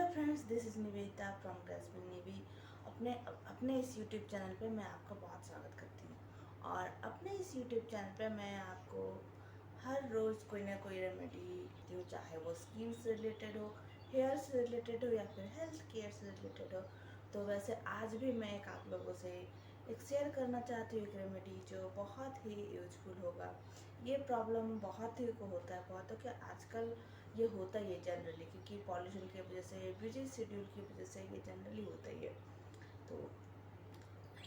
Friends, this is Nivedita from Graceful Nivi. अपने इस YouTube channel पे मैं आपका बहुत स्वागत करती हूँ। और अपने इस यूट्यूब चैनल पे मैं आपको हर रोज़ कोई ना कोई रेमेडी देती हूँ, चाहे वो स्किन से रिलेटेड हो, हेयर से रिलेटेड हो या फिर हेल्थ केयर से रिलेटेड हो। तो वैसे आज भी मैं एक आप लोगों से एक शेयर करना चाहती हूँ, एक रेमेडी जो बहुत ही यूजफुल होगा। ये प्रॉब्लम बहुत ही को होता है, बहुतों के आजकल ये होता ही है जनरली, क्योंकि पॉल्यूशन की वजह से, बिजी शेड्यूल की वजह से ये जनरली होता ही है। तो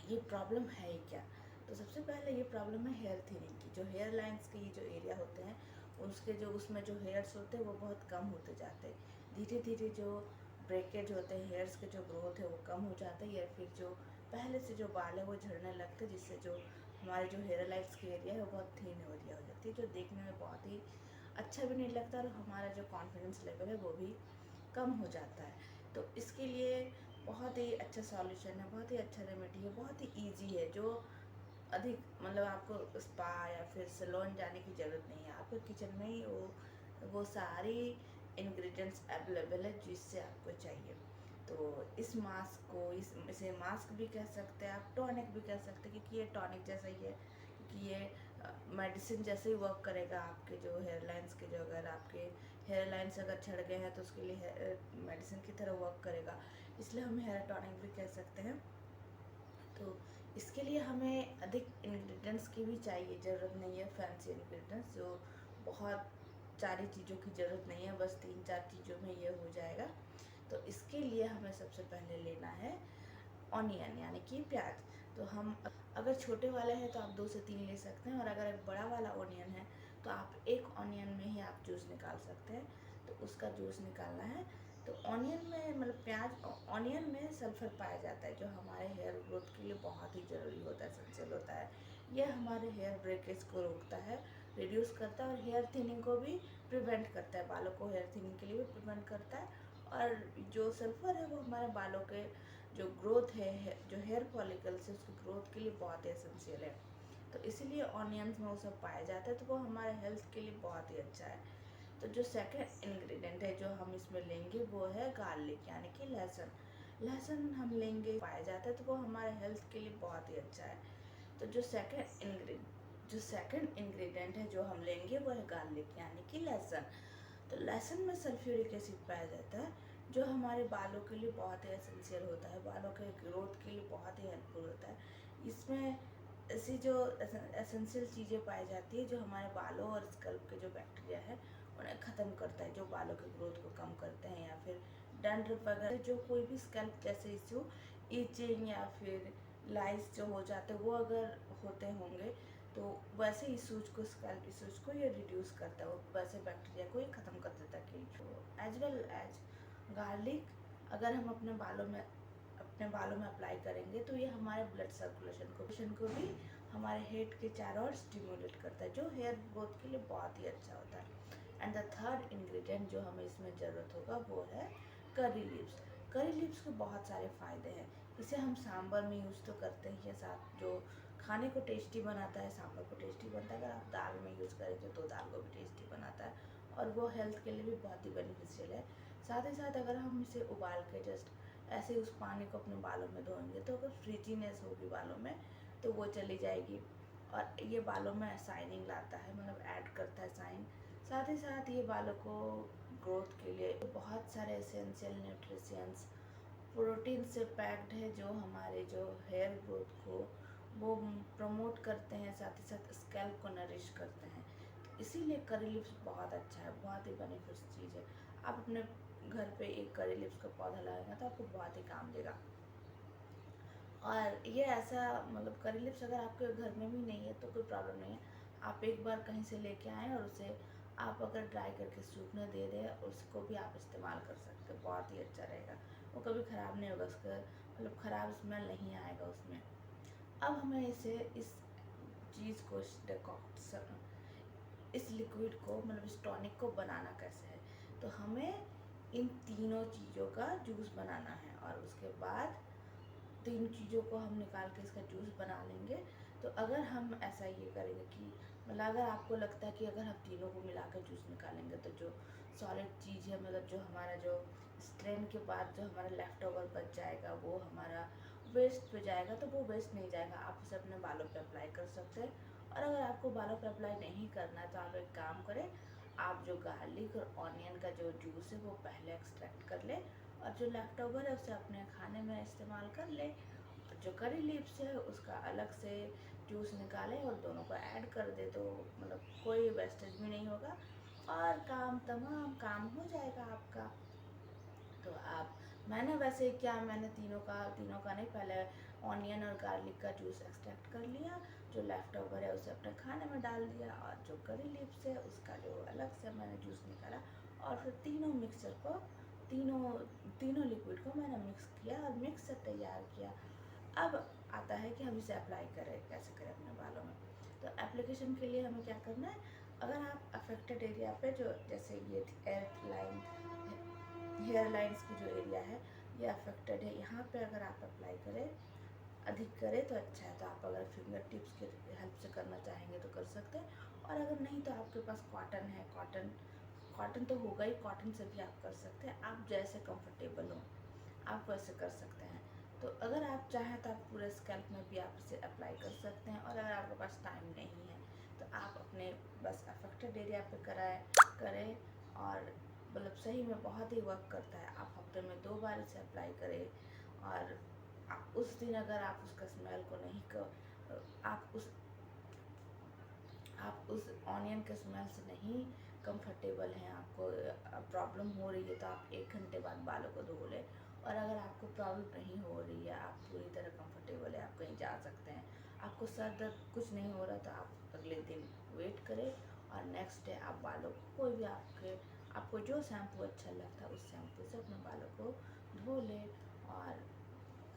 ये प्रॉब्लम है ही क्या? तो सबसे पहले ये प्रॉब्लम है हेयर थिनिंग की। जो हेयर लाइंस के ये जो एरिया होते हैं, उसके जो उसमें जो हेयर्स होते हैं वो बहुत कम होते जाते हैं। धीरे धीरे जो ब्रेकेज होते हैं, हेयर्स के जो ग्रोथ है वो कम हो जाता है, या फिर जो पहले से जो बाल है वो झड़ने लगते हैं, जिससे जो हमारे जो हेयर लाइंस की एरिया है वो बहुत थिन एरिया हो जाती है, जो देखने में बहुत ही अच्छा भी नहीं लगता और हमारा जो कॉन्फिडेंस लेवल है वो भी कम हो जाता है। तो इसके लिए बहुत ही अच्छा सॉल्यूशन है, बहुत ही अच्छा रेमेडी है, बहुत ही इजी है, जो अधिक मतलब आपको स्पा या फिर सैलून जाने की ज़रूरत नहीं है। आपके किचन में ही वो सारी इंग्रेडिएंट्स अवेलेबल है जिससे आपको चाहिए। तो इस मास्क को इसे मास्क भी कह सकते हैं आप, टॉनिक भी कह सकते हैं, क्योंकि ये टॉनिक जैसा ही है, क्योंकि ये मेडिसिन जैसे ही वर्क करेगा। आपके जो हेयर लाइंस के जो अगर आपके हेयर लाइंस अगर झड़ गए हैं तो उसके लिए मेडिसिन की तरह वर्क करेगा, इसलिए हम हेयर टॉनिक भी कह सकते हैं। तो इसके लिए हमें अधिक इंग्रेडिएंट्स की भी चाहिए ज़रूरत नहीं है, फैंसी इंग्रेडिएंट्स जो बहुत सारी चीज़ों की ज़रूरत नहीं है, बस 3-4 चीज़ों में ये हो जाएगा। तो इसके लिए हमें सबसे पहले लेना है ऑनियन, यानी कि प्याज। तो हम अगर छोटे वाले हैं तो आप 2 से 3 ले सकते हैं, और अगर एक बड़ा वाला ऑनियन है तो आप एक ऑनियन में ही आप जूस निकाल सकते हैं। तो उसका जूस निकालना है। तो ऑनियन में मतलब प्याज ऑनियन में सल्फ़र पाया जाता है, जो हमारे हेयर ग्रोथ के लिए बहुत ही ज़रूरी होता है, एसेंशियल होता है। यह हमारे हेयर ब्रेकेज को रोकता है, रिड्यूस करता है, और हेयर थिनिंग को भी प्रिवेंट करता है, बालों को हेयर थिनिंग के लिए भी प्रिवेंट करता है। और जो सल्फ़र है वो हमारे बालों के जो ग्रोथ है, जो हेयर फॉलिकल्स है, उसकी ग्रोथ के लिए बहुत ही एसेंशियल है। तो इसीलिए ऑनियंस में वो सब पाया जाता है, तो वो हमारे हेल्थ के लिए बहुत ही अच्छा है। तो जो सेकंड इंग्रेडिएंट है जो हम इसमें लेंगे वो है गार्लिक, यानी कि लहसुन। लहसुन हम लेंगे, पाया जाता है, तो वो हमारे हेल्थ के लिए बहुत ही अच्छा है। तो जो सेकंड इंग्रेडिएंट है जो हम लेंगे वो है गार्लिक, यानी कि लहसुन। तो लहसुन में सल्फ्यूरिक एसिड पाया जाता है, जो हमारे बालों के लिए बहुत ही एसेंशियल होता है, बालों के ग्रोथ के लिए बहुत ही हेल्पफुल होता है। इसमें ऐसी जो एसेंशियल चीज़ें पाई जाती है जो हमारे बालों और स्कल्प के जो बैक्टीरिया है उन्हें ख़त्म करता है, जो बालों के ग्रोथ को कम करते हैं, या फिर डैंड्रफ वगैरह जो कोई भी स्कल्प जैसे इशू, ईचिंग या फिर लाइस जो हो जाते हैं वो अगर होते होंगे, तो वैसे इशूज को, स्कैल्प इशूज को ये रिड्यूस करता है, वो वैसे बैक्टीरिया को ये ख़त्म कर देता है। कि एज वेल एज गार्लिक अगर हम अपने बालों में अप्लाई करेंगे तो ये हमारे ब्लड सर्कुलेशन को भी हमारे हेड के चारों ओर स्टिमुलेट करता है, जो हेयर ग्रोथ के लिए बहुत ही अच्छा होता है। एंड द थर्ड इंग्रेडिएंट जो हमें इसमें ज़रूरत होगा वो है करी लीव्स। करी लीव्स के बहुत सारे फ़ायदे हैं। इसे हम सांभर में यूज़ तो करते ही हैं, साथ जो खाने को टेस्टी बनाता है, सांभर को टेस्टी बनता है। अगर आप दाल में यूज़ करेंगे तो दाल को भी टेस्टी बनाता है, और वो हेल्थ के लिए भी बहुत ही बेनिफिशियल है। साथ ही साथ अगर हम इसे उबाल के जस्ट ऐसे उस पानी को अपने बालों में धोएंगे तो अगर फ्रिजीनेस होगी बालों में तो वो चली जाएगी, और ये बालों में शाइनिंग लाता है, मतलब ऐड करता है शाइन। साथ ही साथ ये बालों को ग्रोथ के लिए बहुत सारे एसेंशियल न्यूट्रिशंस, प्रोटीन से पैक्ड है, जो हमारे जो हेयर ग्रोथ को वो प्रमोट करते हैं, साथ ही साथ स्कैल्प को नरिश करते हैं। तो इसीलिए करी लीव्स बहुत अच्छा है, बहुत ही बेनिफिट्स चीज़ है। आप अपने घर पे एक करी लीव्स का पौधा लगाएंगे तो आपको बहुत ही काम देगा। और ये ऐसा मतलब करी लीव्स अगर आपके घर में भी नहीं है तो कोई प्रॉब्लम नहीं है, आप एक बार कहीं से लेके आएँ और उसे आप अगर ड्राई करके सूखने दे दें, उसको भी आप इस्तेमाल कर सकते हैं, बहुत ही अच्छा रहेगा। वो कभी ख़राब नहीं होगा, उसका मतलब ख़राब स्मेल नहीं आएगा उसमें। अब हमें इस चीज़ को, इस लिक्विड को, मतलब इस टॉनिक को बनाना कैसे है। तो हमें इन तीनों चीज़ों का जूस बनाना है, और उसके बाद 3 चीज़ों को हम निकाल के इसका जूस बना लेंगे। तो अगर हम ऐसा ये करेंगे कि मतलब अगर आपको लगता है कि अगर हम तीनों को मिला कर जूस निकालेंगे तो जो सॉलिड चीज़ है, मतलब जो हमारा जो स्ट्रेन के बाद जो हमारा लेफ़्ट ओवर बच जाएगा वो हमारा वेस्ट पे जाएगा, तो वो वेस्ट नहीं जाएगा, आप उसे अपने बालों पे अप्लाई कर सकते हैं। और अगर आपको बालों पे अप्लाई नहीं करना है तो आप एक काम करें, आप जो गार्लिक और ऑनियन का जो जूस है वो पहले एक्सट्रैक्ट कर ले, और जो लेफ़्ट ओवर है उसे अपने खाने में इस्तेमाल कर ले। जो करी लीव्स है उसका अलग से जूस निकालें और दोनों को ऐड कर दे, तो मतलब कोई वेस्टेज भी नहीं होगा और तमाम काम हो जाएगा आपका। तो आप मैंने वैसे क्या, मैंने तीनों का नहीं, पहले ऑनियन और गार्लिक का जूस एक्सट्रैक्ट कर लिया, जो लेफ़्ट ओवर है उसे अपने खाने में डाल दिया, और जो करी लीव्स है उसका जो अलग से मैंने जूस निकाला, और फिर तीनों मिक्सचर को तीनों तीनों लिक्विड को मैंने मिक्स किया और मिक्सर तैयार किया। अब आता है कि हम इसे अप्लाई करें, कैसे करें अपने बालों में। तो एप्लीकेशन के लिए हमें क्या करना है, अगर आप अफेक्टेड एरिया पे, जो जैसे ये एयर लाइन, हेयर लाइन्स की जो एरिया है ये अफेक्टेड है, यहाँ पे अगर आप अप्लाई करें, अधिक करें तो अच्छा है। तो आप अगर फिंगर टिप्स के हेल्प से करना चाहेंगे तो कर सकते हैं, और अगर नहीं तो आपके पास कॉटन है, कॉटन तो होगा ही, कॉटन से भी आप कर सकते हैं। आप जैसे कंफर्टेबल हो आप वैसे कर सकते हैं। तो अगर आप चाहें तो आप पूरे स्कैल्प में भी आप इसे अप्लाई कर सकते हैं, और अगर आपके पास टाइम नहीं है तो आप अपने बस अफेक्टेड एरिया पे करें, और मतलब सही में बहुत ही वर्क करता है। आप हफ्ते में 2 बार इसे अप्लाई करें, और उस दिन अगर आप उसका स्मेल को नहीं आप उस ऑनियन के स्मेल से नहीं कंफर्टेबल हैं, आपको प्रॉब्लम हो रही है, तो आप 1 घंटे बाद बालों को धो लें। और अगर आपको प्रॉब्लम नहीं हो रही है, आप पूरी तरह कंफर्टेबल है, आप कहीं जा सकते हैं, आपको सर दर्द कुछ नहीं हो रहा, तो आप अगले दिन वेट करें, और नेक्स्ट डे आप बालों को कोई भी आपको जो शैम्पू अच्छा लगता है उस शैम्पू से अपने बालों को धो लें, और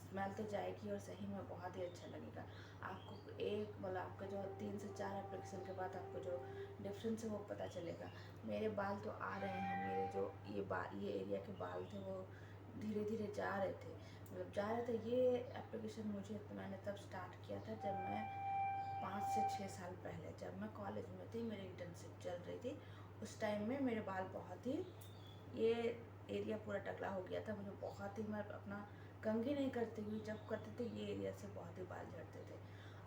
स्मेल तो जाएगी और सही में बहुत ही अच्छा लगेगा आपको। मतलब आपका जो 3 से 4 एप्लीकेशन के बाद आपको जो डिफरेंस है वो पता चलेगा। मेरे बाल तो आ रहे हैं, मेरे जो ये एरिया के बाल थे वो धीरे धीरे जा रहे थे, मतलब जा रहे थे। ये एप्लीकेशन मैंने तब स्टार्ट किया था जब मैं 5 से 6 साल पहले, जब मैं कॉलेज में थी, मेरी इंटर्नशिप चल रही थी, उस टाइम में मेरे बाल बहुत ही, ये एरिया पूरा टकला हो गया था, मुझे बहुत ही, मैं अपना कंघी नहीं करती हुई जब करते थे ये एरिया से बहुत ही बाल झड़ते थे।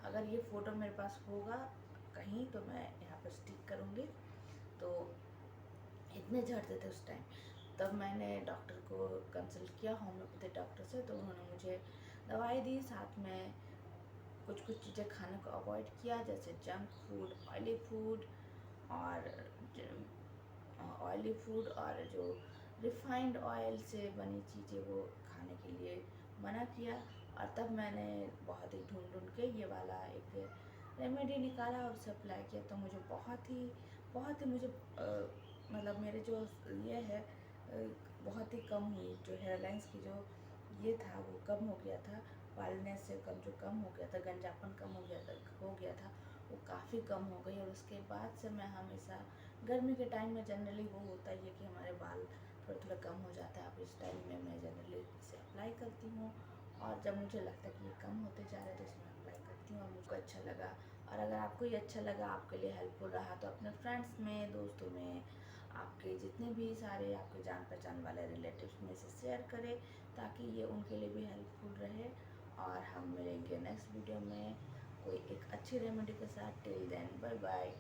अगर ये फ़ोटो मेरे पास होगा कहीं तो मैं यहाँ पर स्टिक करूँगी। तो इतने झड़ते थे उस टाइम। तब मैंने डॉक्टर को कंसल्ट किया, होम्योपैथिक डॉक्टर से, तो उन्होंने मुझे दवाई दी, साथ में कुछ चीज़ें खाने को अवॉइड किया, जैसे जंक फूड, और ऑयली फूड और जो रिफाइंड ऑयल से बनी चीज़ें वो खाने के लिए मना किया। और तब मैंने बहुत ही ढूंढ के ये वाला एक रेमेडी निकाला और उसे अप्लाई किया, तो मुझे बहुत ही मुझे मतलब मेरे जो ये है बहुत ही कम हुई, जो हेयर लाइन्स की जो ये था वो कम हो गया था, बालनेस से कम हो गया था, गंजापन कम हो गया था, वो काफ़ी कम हो गई। और उसके बाद से मैं हमेशा गर्मी के टाइम में, जनरली वो होता ही है कि हमारे बाल थोड़ा कम हो जाता है, अब इस टाइम में मैं जनरली इसे अप्लाई करती हूँ, और जब मुझे लगता है कि ये कम होते जा रहे हैं तो इसमें अप्लाई करती हूँ, और मुझको अच्छा लगा। और अगर आपको ये अच्छा लगा, आपके लिए हेल्पफुल रहा, तो अपने फ्रेंड्स में, दोस्तों में, आपके जितने भी सारे आपके जान पहचान वाले रिलेटिव्स में इसे शेयर करें, ताकि ये उनके लिए भी हेल्पफुल रहे। और हम मिलेंगे नेक्स्ट वीडियो में कोई एक अच्छी रेमेडी के साथ। Till then bye bye.